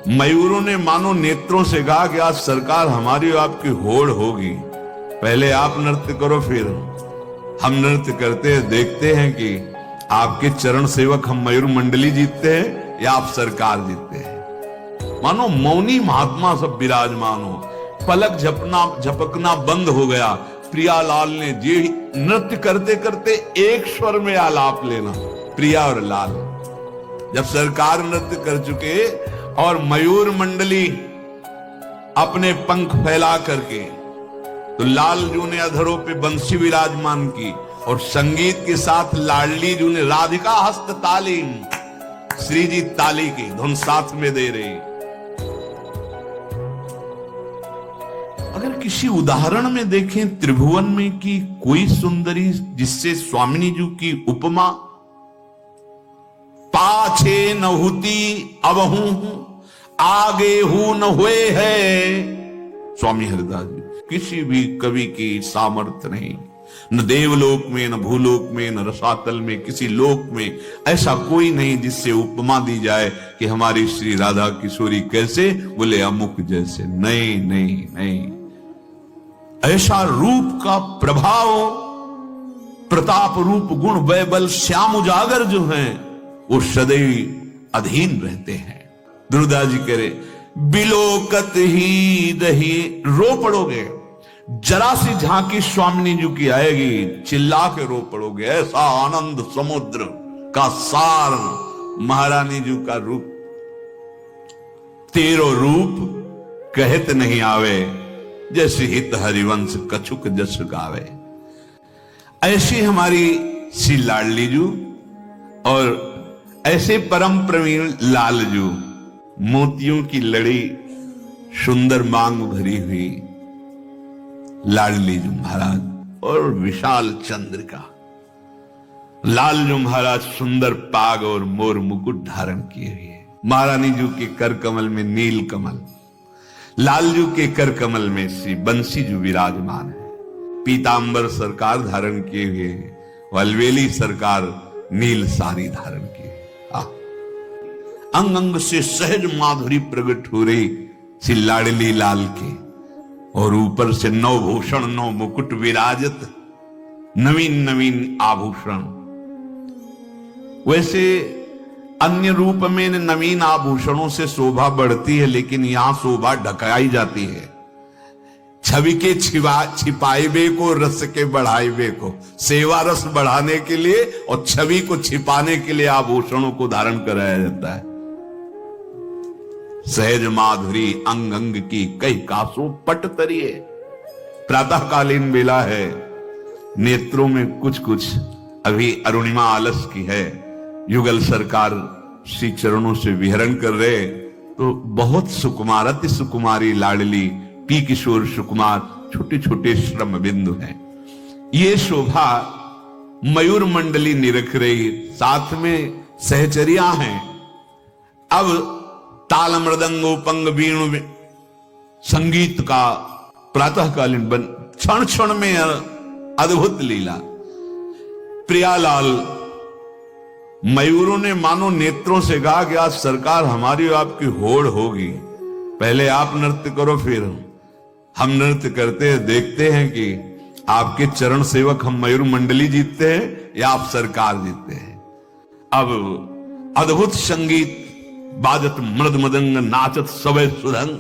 मयूरों ने मानो नेत्रों से कहा कि आज सरकार हमारी और आपकी होड़ होगी, पहले आप नृत्य करो फिर हम नृत्य करते हैं, देखते हैं कि आपके चरण सेवक हम मयूर मंडली जीतते हैं या आप सरकार जीतते हैं। मानो मौनी महात्मा सब विराजमान हो, पलक झपकना बंद हो गया। प्रियालाल ने जी नृत्य करते करते एक स्वर में आलाप लेना, प्रिया और लाल। जब सरकार नृत्य कर चुके और मयूर मंडली अपने पंख फैला करके, तो लाल जू ने अधरों पे बंसी विराजमान की और संगीत के साथ लाडली जू ने राधिका हस्त तालीम, श्री जी ताली की धुन साथ में दे रही। अगर किसी उदाहरण में देखें त्रिभुवन में कि कोई सुंदरी जिससे स्वामिनी जी की उपमा, पाछे न हुती अबहू आगे हूं न हुए है, स्वामी हरिदास जी। किसी भी कवि की सामर्थ्य नहीं, न देवलोक में, न भूलोक में, न रसातल में, किसी लोक में ऐसा कोई नहीं जिससे उपमा दी जाए कि हमारी श्री राधा किशोरी कैसे, बोले अमुक जैसे। नहीं नहीं नहीं, ऐसा रूप का प्रभाव, प्रताप रूप गुण वैबल श्याम उजागर जो हैं वो सदैव अधीन रहते हैं। दुर्दास जी कह रहे बिलोकत ही दही, रो पड़ोगे, जरा सी झांकी स्वामिनी जी की आएगी, चिल्ला के रो पड़ोगे। ऐसा आनंद समुद्र का सार महारानी जी का रूप, तेरो रूप कहत नहीं आवे, जैसे हित हरिवंश कछुक जस गावे। ऐसी हमारी श्री लाडली जू और ऐसे परम प्रवीण लालजू, मोतियों की लड़ी सुंदर मांग भरी हुई लाडली जू महाराज और विशाल चंद्रिका। लालजू महाराज सुंदर पाग और मोर मुकुट धारण किए हुए, महारानी जू के कर कमल में नील कमल, लालजू के कर कमल में श्री बंसी जू विराजमान है। पीतांबर सरकार धारण किए हुए, वलवेली सरकार नील साड़ी धारण किए। अंग अंग से सहज माधुरी प्रकट हो रही श्री लाडली लाल के, और ऊपर से नौ भूषण नौ मुकुट विराजत, नवीन नवीन आभूषण। वैसे अन्य रूप में नवीन आभूषणों से शोभा बढ़ती है, लेकिन यहां शोभा ढकाई जाती है। छवि के छिपाइबे को, रस के बढ़ाइबे को, सेवा रस बढ़ाने के लिए और छवि को छिपाने के लिए आभूषणों को धारण कराया जाता है। सहज माधुरी अंग अंग की कई कासों पट तरिए। प्रातःकालीन बेला है, नेत्रों में कुछ कुछ अभी अरुणिमा आलस की है। युगल सरकार श्री चरणों से विहरण कर रहे, तो बहुत सुकुमार, अति सुकुमारी लाडली, पी किशोर सुकुमार, छोटे छोटे श्रम बिंदु हैं। ये शोभा मयूर मंडली निरख रही, साथ में सहचरिया हैं। अब ताल मृदंग उपंग वीणु संगीत का प्रातःकालीन बन, क्षण क्षण में अद्भुत लीला। प्रियालाल, मयूरों ने मानो नेत्रों से कहा कि आज सरकार हमारी और आपकी होड़ होगी, पहले आप नृत्य करो फिर हम नृत्य करते हैं, देखते हैं कि आपके चरण सेवक हम मयूर मंडली जीतते हैं या आप सरकार जीतते हैं। अब अद्भुत संगीत बाजत, मृद मदंग नाचत सवै सुधंग।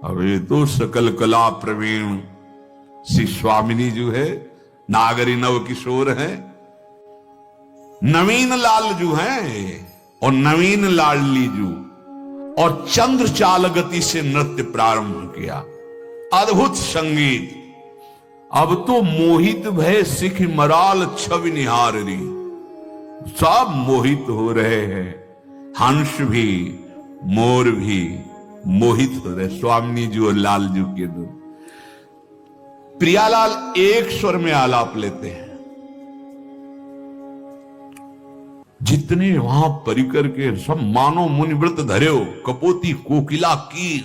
अब ये तो सकल कला प्रवीण श्री स्वामिनी जो है, नागरी नव किशोर है, नवीन लाल जू है और नवीन लाडली जू, और चंद्र चाल गति से नृत्य प्रारंभ किया। अद्भुत संगीत। अब तो मोहित भय सिख मराल छवि निहारी, सब मोहित हो रहे हैं। हंस भी, मोर भी मोहित हो रहे, स्वामिनी जी और लालजू के दो। प्रियालाल एक स्वर में आलाप लेते हैं। जितने वहां परिकर के सब मानो मुनिव्रत धर्यो, कपोती कोकिला कीर,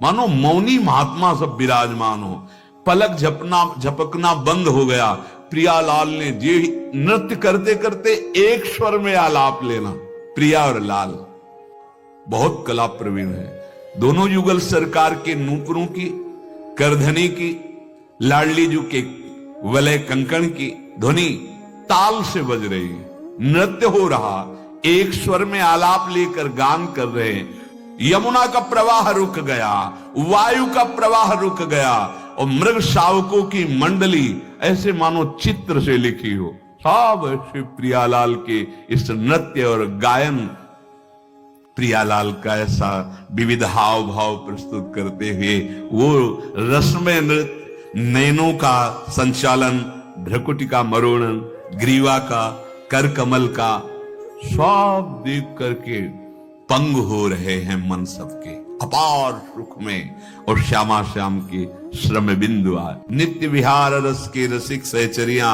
मानो मौनी महात्मा सब विराजमान हो। पलक झपकना बंद हो गया। प्रियालाल ने जी नृत्य करते करते एक स्वर में आलाप लेना, प्रिया और लाल। बहुत कला प्रवीण है। दोनों युगल सरकार के नूपुरों की, करधनी की, लाडली जू के वलय कंकण की ध्वनि ताल से बज रही है। नृत्य हो रहा, एक स्वर में आलाप लेकर गान कर रहे हैं। यमुना का प्रवाह रुक गया, वायु का प्रवाह रुक गया, और मृग शावकों की मंडली ऐसे मानो चित्र से लिखी हो। सब ऐसे प्रियालाल के इस नृत्य और गायन, प्रियालाल का ऐसा विविध हाव भाव प्रस्तुत करते हुए वो रसमय नृत्य, नैनों का संचालन, भ्रकुटी का मरोड़न, ग्रीवा का, कर कमल का, सब देख करके पंग हो रहे हैं मन सबके अपार सुख में। और श्यामा श्याम के श्रम बिंदु आज नित्य विहार रस के रसिक सहचरिया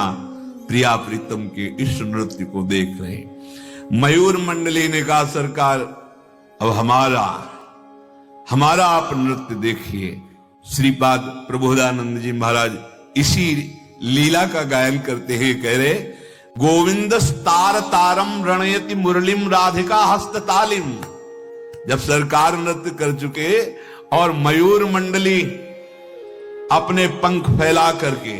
प्रिया प्रीतम के इस नृत्य को देख रहे। मयूर मंडली ने कहा, सरकार अब हमारा आप नृत्य देखिए। श्रीपाद प्रबोधानंद जी महाराज इसी लीला का गायन करते हुए कह रहे, गोविंद तार तारम रणयति मुरलिम राधिका हस्त तालिम। जब सरकार नृत्य कर चुके और मयूर मंडली अपने पंख फैला करके,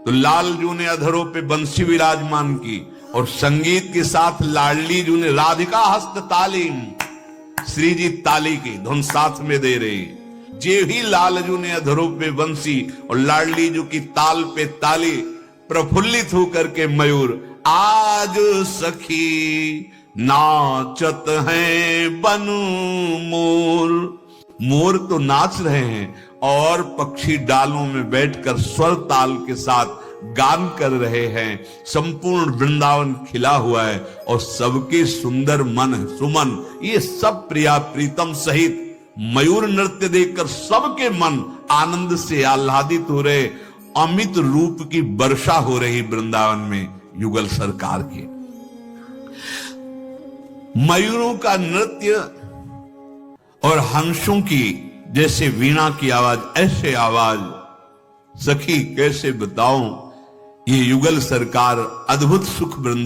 तो लाल जू ने अधरों पे बंसी विराजमान की और संगीत के साथ लाडली जू ने राधिका हस्त तालीम, श्री जी ताली की धुन साथ में दे रहे। जे ही लालजू ने अधरों पे बंसी और लाडली जू की ताल पे ताली, प्रफुल्लित होकर के मयूर, आज सखी नाचत हैं बनु मोर। मोर तो नाच रहे हैं और पक्षी डालों में बैठकर स्वर ताल के साथ गान कर रहे हैं। संपूर्ण वृंदावन खिला हुआ है और सबके सुंदर मन सुमन, ये सब प्रिया प्रीतम सहित मयूर नृत्य देखकर सबके मन आनंद से आह्लादित हो रहे। अमित रूप की वर्षा हो रही वृंदावन में युगल सरकार के। मयूरों का नृत्य और हंसों की जैसे वीणा की आवाज, ऐसे आवाज सखी कैसे बताऊं। ये युगल सरकार अद्भुत सुख वृंदावन